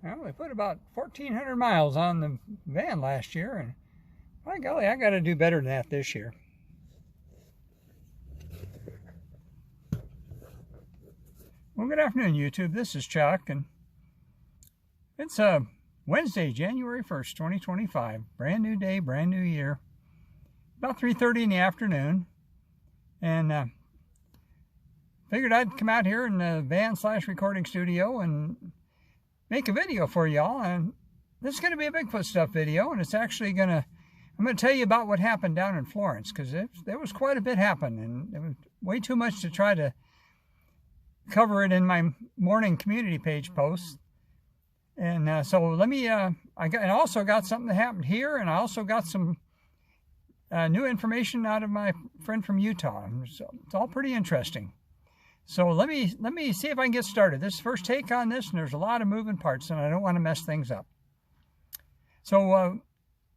Well, we put about 1,400 miles on the van last year, and by golly, I got to do better than that this year. Well, good afternoon, YouTube. This is Chuck, and it's Wednesday, January 1st, 2025. Brand new day, brand new year. About 3:30 in the afternoon, and figured I'd come out here in the van/recording studio and make a video for y'all. And this is going to be a Bigfoot Stuff video, and it's actually I'm going to tell you about what happened down in Florence, because there was quite a bit happen, and it was way too much to try to cover it in my morning community page posts. And so let me, I also got something that happened here, and I also got some new information out of my friend from Utah. So it's all pretty interesting. So let me see if I can get started. This is the first take on this, and there's a lot of moving parts, and I don't want to mess things up. So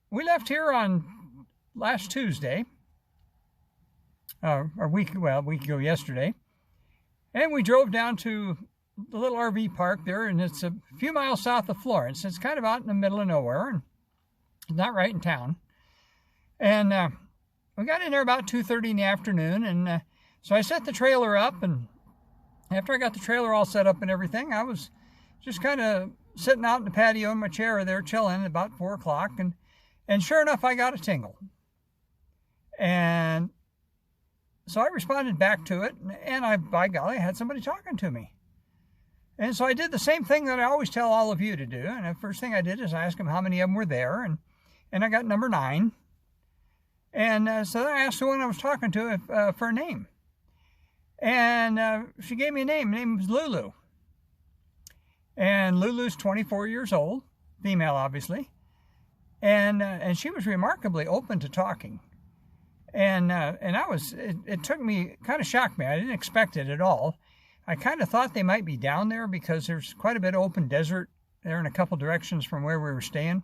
we left here on last Tuesday, a week ago yesterday, and we drove down to the little RV park there, and it's a few miles south of Florence. It's kind of out in the middle of nowhere, and not right in town. And we got in there about 2:30 in the afternoon, and so I set the trailer up, and after I got the trailer all set up and everything, I was just kind of sitting out in the patio in my chair there chilling at about 4 o'clock, and sure enough, I got a tingle. And so I responded back to it, and by golly, I had somebody talking to me. And so I did the same thing that I always tell all of you to do. And the first thing I did is I asked them how many of them were there, and I got number 9. And so then I asked the one I was talking to for a name. And she gave me a name. Her name was Lulu. And Lulu's 24 years old, female obviously. And she was remarkably open to talking. And it took me, kind of shocked me. I didn't expect it at all. I kind of thought they might be down there because there's quite a bit of open desert there in a couple directions from where we were staying.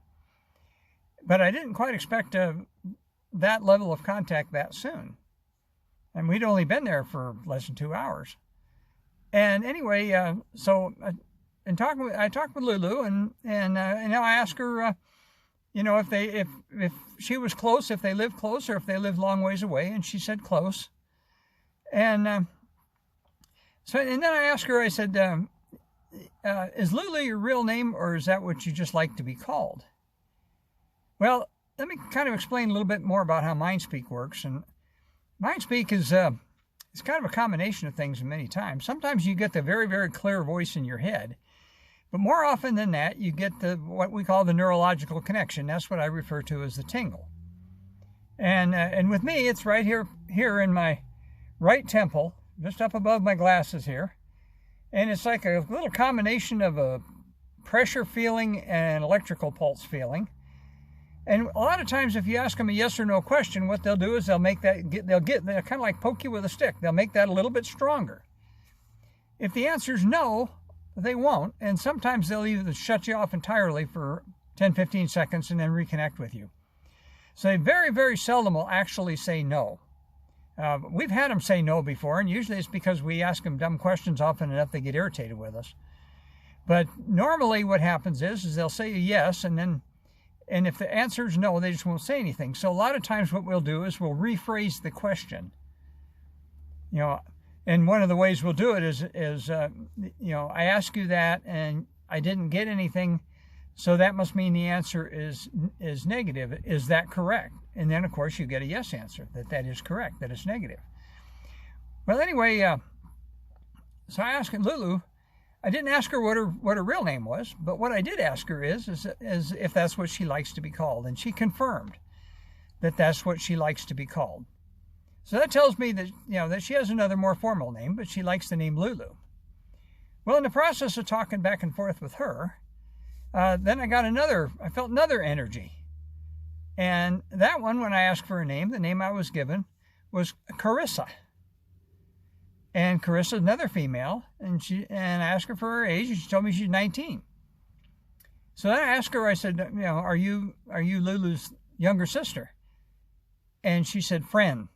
But I didn't quite expect that level of contact that soon. And we'd only been there for less than 2 hours. And anyway, I talked with Lulu, and I asked her, if she was close, if they lived close, or if they lived long ways away, and she said close. And then I asked her, I said, is Lulu your real name, or is that what you just like to be called? Well, let me kind of explain a little bit more about how MindSpeak works. And MindSpeak is it's kind of a combination of things many times. Sometimes you get the very, very clear voice in your head. But more often than that, you get what we call the neurological connection. That's what I refer to as the tingle. And with me, it's right here in my right temple, just up above my glasses here. And it's like a little combination of a pressure feeling and an electrical pulse feeling. And a lot of times, if you ask them a yes or no question, what they'll do is they'll kind of like poke you with a stick. They'll make that a little bit stronger. If the answer is no, they won't. And sometimes they'll either shut you off entirely for 10, 15 seconds and then reconnect with you. So they very, very seldom will actually say no. We've had them say no before, and usually it's because we ask them dumb questions often enough they get irritated with us. But normally what happens is they'll say a yes, and if the answer is no, they just won't say anything. So a lot of times what we'll do is we'll rephrase the question. And one of the ways we'll do it is I ask you that and I didn't get anything, so that must mean the answer is negative. Is that correct? And then, of course, you get a yes answer, that is correct, that it's negative. Well, anyway, so I asked Lulu. I didn't ask her what her real name was, but what I did ask her is if that's what she likes to be called, and she confirmed that that's what she likes to be called. So that tells me that that she has another more formal name, but she likes the name Lulu. Well, in the process of talking back and forth with her, then I felt another energy. And that one, when I asked for a name, the name I was given was Carissa. And Carissa's another female, and I asked her for her age, and she told me she's 19. So then I asked her, I said, are you Lulu's younger sister? And she said, friend.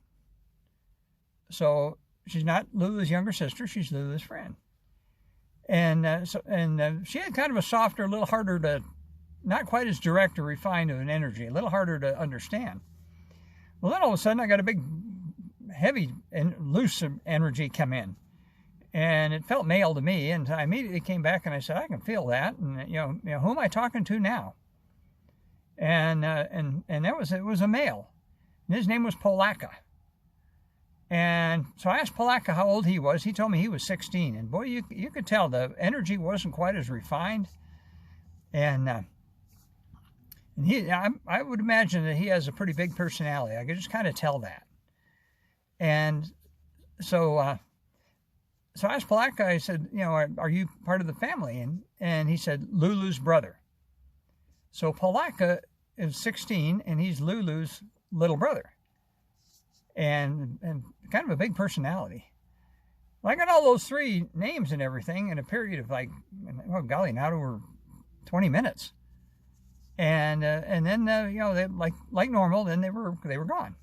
So she's not Lulu's younger sister, she's Lulu's friend. And she had kind of a softer, a little harder to, not quite as direct or refined of an energy, a little harder to understand. Well, then all of a sudden I got a big, heavy and loose energy come in. And it felt male to me, and I immediately came back and I said, I can feel that, and who am I talking to now? And it was a male, and his name was Polaka. And so I asked Polaka how old he was. He told me he was 16, and boy, you could tell the energy wasn't quite as refined, and I would imagine that he has a pretty big personality. I could just kind of tell that, and so. So I asked Polaka, I said, are you part of the family? And he said, Lulu's brother. So Polaka is 16, and he's Lulu's little brother. And kind of a big personality. Well, I got all those 3 names and everything in a period of oh golly, not over 20 minutes. And then, they, like normal, then they were gone.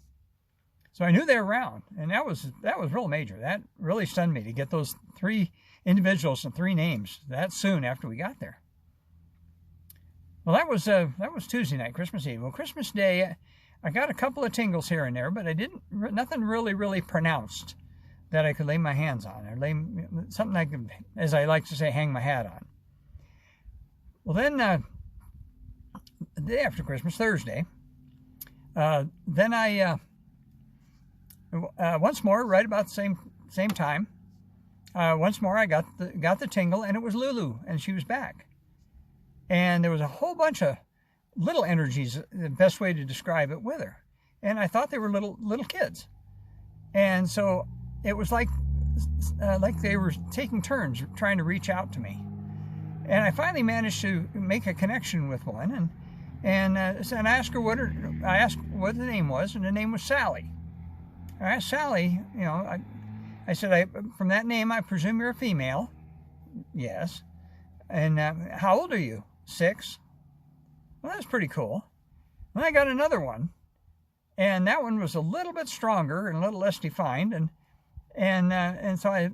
So I knew they were around, and that was real major. That really stunned me to get those 3 individuals and 3 names that soon after we got there. Well, that was Tuesday night, Christmas Eve. Well, Christmas Day, I got a couple of tingles here and there, but nothing really pronounced that I could lay my hands on, or something I could, as I like to say, hang my hat on. Well, then the day after Christmas, Thursday, then I. Once more, right about the same time, once more I got the tingle, and it was Lulu, and she was back. And there was a whole bunch of little energies, the best way to describe it, with her. And I thought they were little kids. And so it was like they were taking turns trying to reach out to me. And I finally managed to make a connection with one, and I asked her what the name was, and the name was Sally. I asked Sally, I said, from that name, I presume you're a female. Yes. And how old are you? 6. Well, that's pretty cool. Then I got another one, and that one was a little bit stronger and a little less defined. And so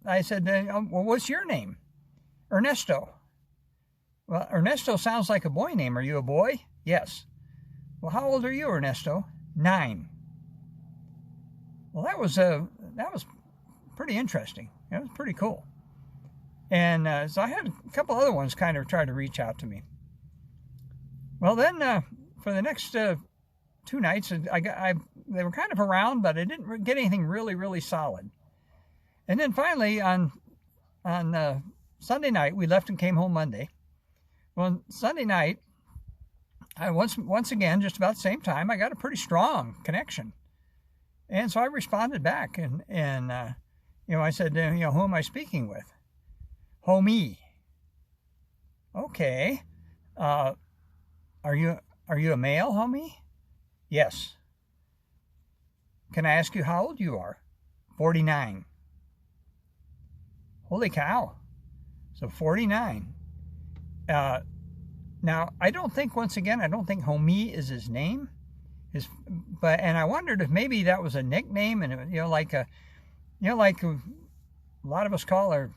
I said, well, what's your name? Ernesto. Well, Ernesto sounds like a boy name. Are you a boy? Yes. Well, how old are you, Ernesto? 9. Well, that was pretty interesting. It was pretty cool. And so I had a couple other ones kind of try to reach out to me. Well, then for the next 2 nights, they were kind of around, but I didn't get anything really solid. And then finally on Sunday night, we left and came home Monday. Well, Sunday night, I once again, just about the same time, I got a pretty strong connection. And so I responded back, and I said, who am I speaking with? Homie. Okay. Are you a male, homie? Yes. Can I ask you how old you are? 49. Holy cow. So 49. Now, I don't think homie is his name. And I wondered if maybe that was a nickname, and like a lot of us call our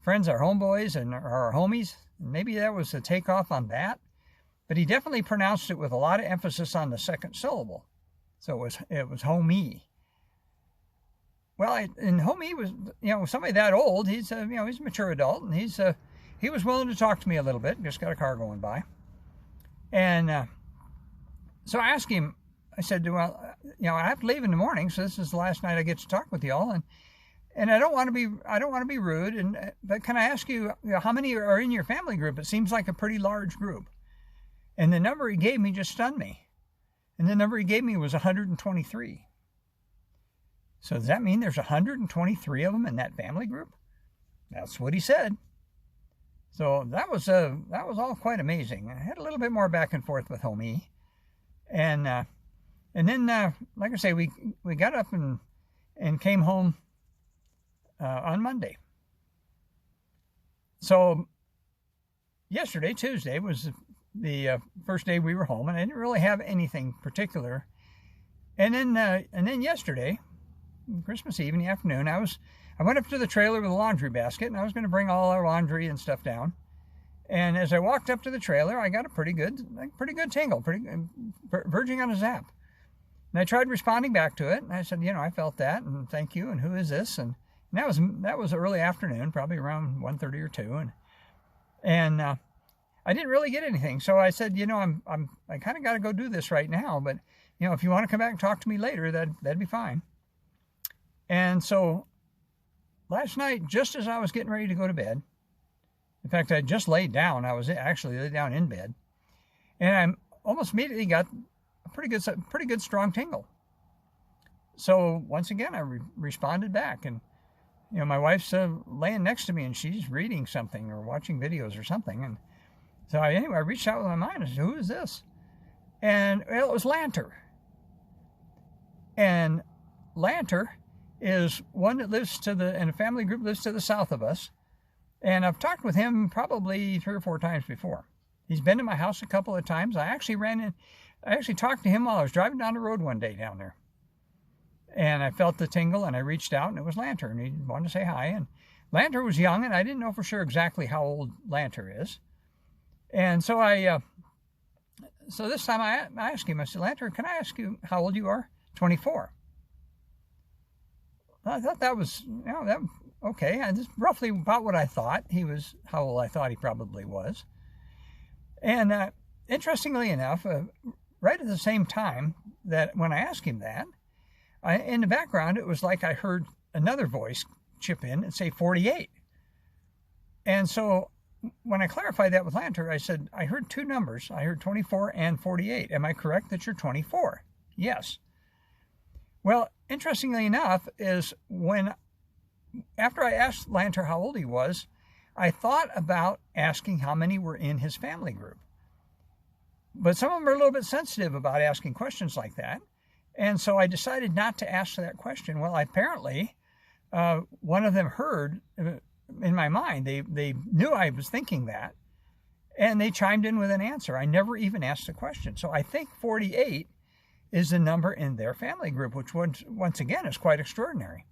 friends our homeboys and our homies. Maybe that was a takeoff on that, but he definitely pronounced it with a lot of emphasis on the second syllable. So it was homie. Well, and homie was somebody that old. He's he's a mature adult, and he was willing to talk to me a little bit. Just got a car going by, and so I asked him. I said, well, I have to leave in the morning, so this is the last night I get to talk with y'all, and I don't want to be rude, but can I ask you, how many are in your family group? It seems like a pretty large group. And the number he gave me just stunned me. And the number he gave me was 123. So does that mean there's 123 of them in that family group? That's what he said. So that was all quite amazing. I had a little bit more back and forth with homie, and then like I say, we got up and came home on Monday. So yesterday, Tuesday, was the first day we were home, and I didn't really have anything particular. And then yesterday, Christmas Eve in the afternoon, I I went up to the trailer with a laundry basket, and I was going to bring all our laundry and stuff down. And as I walked up to the trailer, I got a pretty good tingle, verging on a zap. And I tried responding back to it, and I said, I felt that, and thank you, and who is this? And that was early afternoon, probably around 1:30 or 2, and I didn't really get anything. So I said, I kind of got to go do this right now, but if you want to come back and talk to me later, that'd be fine. And so last night, just as I was getting ready to go to bed, in fact, I just laid down. I was actually laid down in bed, and I almost immediately got a pretty good strong tingle. So once again, I responded back, and my wife's laying next to me, and she's reading something or watching videos or something. And so I reached out with my mind and said, "Who is this?" And it was Lanter. And Lanter is one that lives in a family group lives to the south of us. And I've talked with him probably 3 or 4 times before. He's been to my house a couple of times. I actually talked to him while I was driving down the road one day down there. And I felt the tingle, and I reached out, and it was Lanter, and he wanted to say hi. And Lanter was young, and I didn't know for sure exactly how old Lanter is. And so so this time I asked him, I said, "Lanter, can I ask you how old you are?" 24. I thought that was, okay. And that's roughly about what I thought how old I thought he probably was. And interestingly enough, right at the same time that when I asked him that, in the background, it was like I heard another voice chip in and say 48. And so when I clarified that with Lanter, I said, I heard 2 numbers. I heard 24 and 48. Am I correct that you're 24? Yes. Well, interestingly enough, is after I asked Lanter how old he was, I thought about asking how many were in his family group. But some of them are a little bit sensitive about asking questions like that. And so I decided not to ask that question. Well, apparently, one of them heard in my mind. They knew I was thinking that, and they chimed in with an answer. I never even asked a question. So I think 48 is the number in their family group, which once again is quite extraordinary.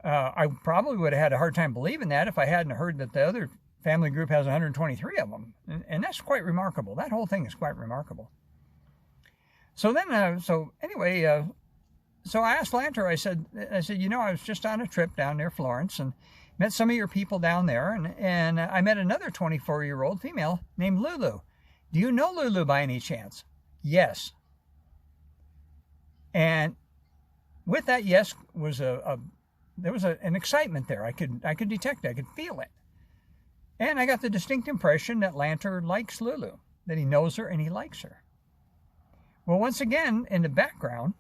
I probably would have had a hard time believing that if I hadn't heard that the other family group has 123 of them. And that's quite remarkable. That whole thing is quite remarkable. So then, so I asked Lanter, I said, I was just on a trip down near Florence and met some of your people down there. And I met another 24-year-old female named Lulu. Do you know Lulu by any chance? Yes. And with that yes was there was an excitement there. I could detect it. I could feel it. And I got the distinct impression that Lanter likes Lulu, that he knows her and he likes her. Well, once again, in the background,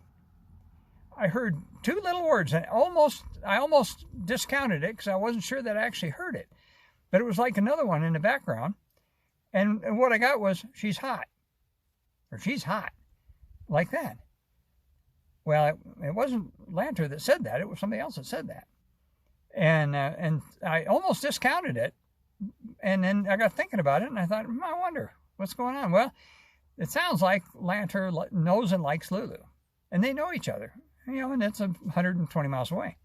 I heard 2 little words, and I almost discounted it because I wasn't sure that I actually heard it. But it was like another one in the background. And what I got was, "She's hot," or "She's hot," like that. Well, it wasn't Lanter that said that. It was somebody else that said that. And I almost discounted it. And then I got thinking about it, and I thought, I wonder what's going on. Well, it sounds like Lanter knows and likes Lulu. And they know each other, and it's 120 miles away.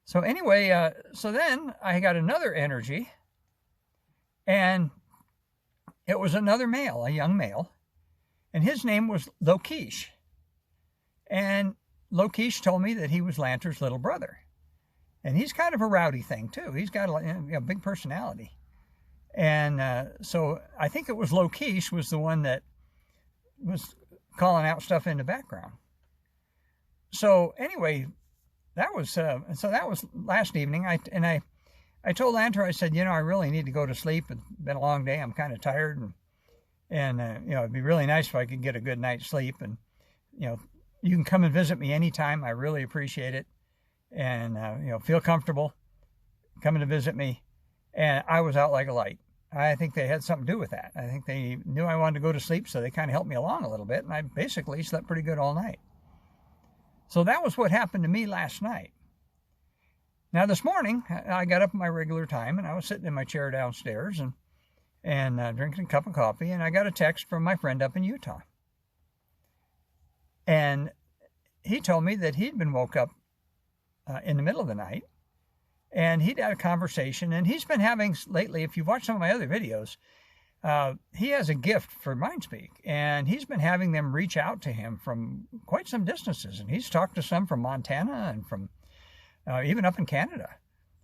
So anyway, so then I got another energy, and it was another male, a young male, and his name was LoKeesh. And LoKeesh told me that he was Lanter's little brother. And he's kind of a rowdy thing, too. He's got a big personality. And so I think it was LoKeesh was the one that was calling out stuff in the background. So anyway, that was last evening. I told Lanter, I said, I really need to go to sleep. It's been a long day. I'm kind of tired. And it'd be really nice if I could get a good night's sleep. And, you can come and visit me anytime. I really appreciate it. And, feel comfortable coming to visit me. And I was out like a light. I think they had something to do with that. I think they knew I wanted to go to sleep, so they kind of helped me along a little bit. And I basically slept pretty good all night. So that was what happened to me last night. Now this morning, I got up at my regular time, and I was sitting in my chair downstairs and drinking a cup of coffee. And I got a text from my friend up in Utah. And he told me that he'd been woke up in the middle of the night And he'd had a conversation, and he's been having lately, if you've watched some of my other videos, he has a gift for MindSpeak, and he's been having them reach out to him from quite some distances. And he's talked to some from Montana and from even up in Canada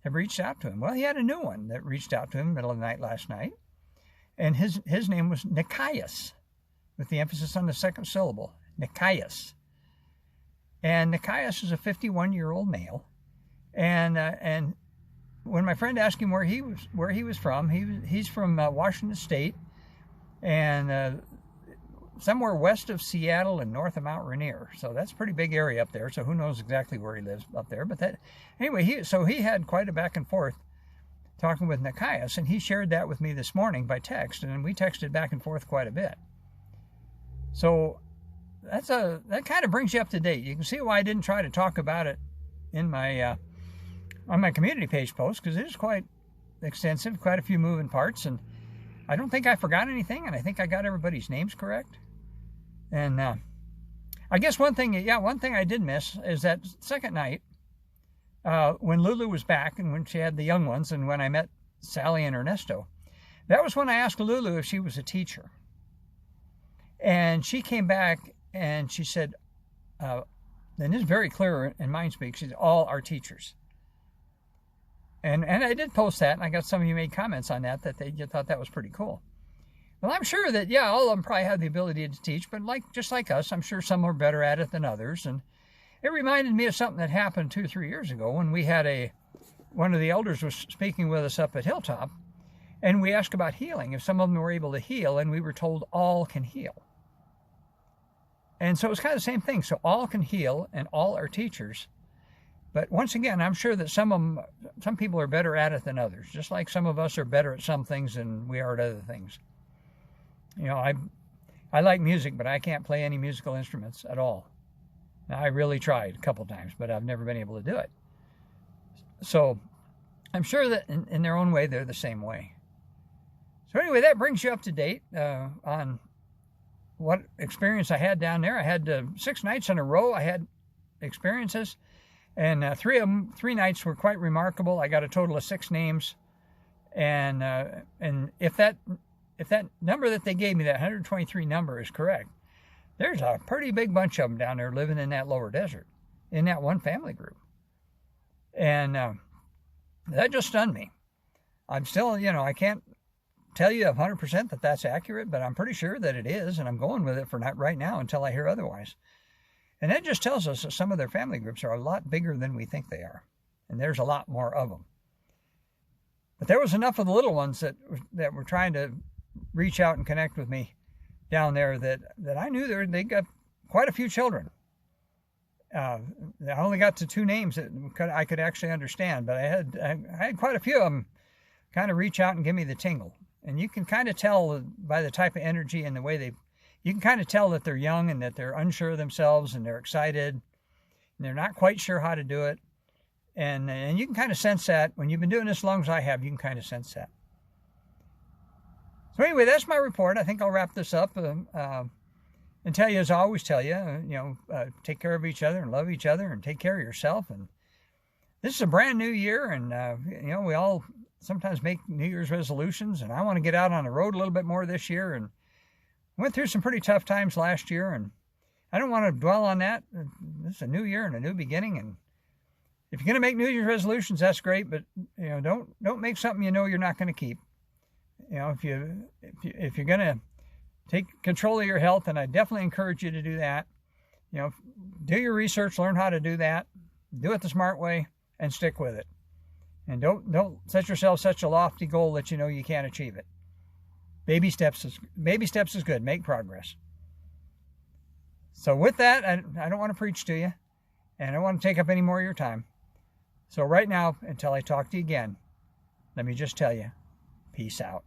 have reached out to him. Well, he had a new one that reached out to him in the middle of the night last night. And his name was Nikias, with the emphasis on the second syllable, Nikias. And Nikias is a 51-year-old male. And when my friend asked him where he was from, he's from Washington State, and somewhere west of Seattle and north of Mount Rainier. So that's a pretty big area up there. So who knows exactly where he lives up there? But anyway, he had quite a back and forth talking with Nikias, and he shared that with me this morning by text, and we texted back and forth quite a bit. So that kind of brings you up to date. You can see why I didn't try to talk about it in my on my community page post, because it is quite extensive, quite a few moving parts, and I don't think I forgot anything, and I think I got everybody's names correct. And I guess one thing I did miss is that second night when Lulu was back and when she had the young ones, and when I met Sally and Ernesto. That was when I asked Lulu if she was a teacher. And she came back and she said, and it's very clear in MindSpeak, she said, all are teachers. And I did post that, and I got some of you made comments on that they thought that was pretty cool. Well, I'm sure that, all of them probably have the ability to teach, but just like us, I'm sure some are better at it than others. And it reminded me of something that happened 2 or 3 years ago when we had one of the elders was speaking with us up at Hilltop, and we asked about healing, if some of them were able to heal, and we were told all can heal. And so it was kind of the same thing. So all can heal, and all are teachers. But once again, I'm sure that some people are better at it than others, just like some of us are better at some things than we are at other things. I like music, but I can't play any musical instruments at all. Now, I really tried a couple times, but I've never been able to do it. So I'm sure that in their own way, they're the same way. So anyway, that brings you up to date on what experience I had down there. I had 6 nights in a row. I had experiences. And 3 nights were quite remarkable. I got a total of 6 names, and if that number that they gave me, that 123 number, is correct, there's a pretty big bunch of them down there living in that lower desert, in that one family group, and that just stunned me. I'm still, I can't tell you 100% that that's accurate, but I'm pretty sure that it is, and I'm going with it for right now until I hear otherwise. And that just tells us that some of their family groups are a lot bigger than we think they are. And there's a lot more of them. But there was enough of the little ones that were trying to reach out and connect with me down there that I knew they got quite a few children. I only got to 2 names that I could actually understand, but I had quite a few of them kind of reach out and give me the tingle. And you can kind of tell by the type of energy and the way you can kind of tell that they're young and that they're unsure of themselves and they're excited and they're not quite sure how to do it. And you can kind of sense that. When you've been doing this as long as I have, you can kind of sense that. So anyway, that's my report. I think I'll wrap this up and tell you, as I always tell you, take care of each other and love each other and take care of yourself. And this is a brand new year, and, we all sometimes make New Year's resolutions, and I want to get out on the road a little bit more this year, and went through some pretty tough times last year, and I don't want to dwell on that. This is a new year and a new beginning, and if you're going to make New Year's resolutions, that's great, but don't make something you're not going to keep. If you're going to take control of your health, and I definitely encourage you to do that. Do your research, learn how to do that, do it the smart way, and stick with it. And don't set yourself such a lofty goal that you can't achieve it. Baby steps is good. Make progress. So with that, I don't want to preach to you, and I don't want to take up any more of your time. So right now, until I talk to you again, let me just tell you, peace out.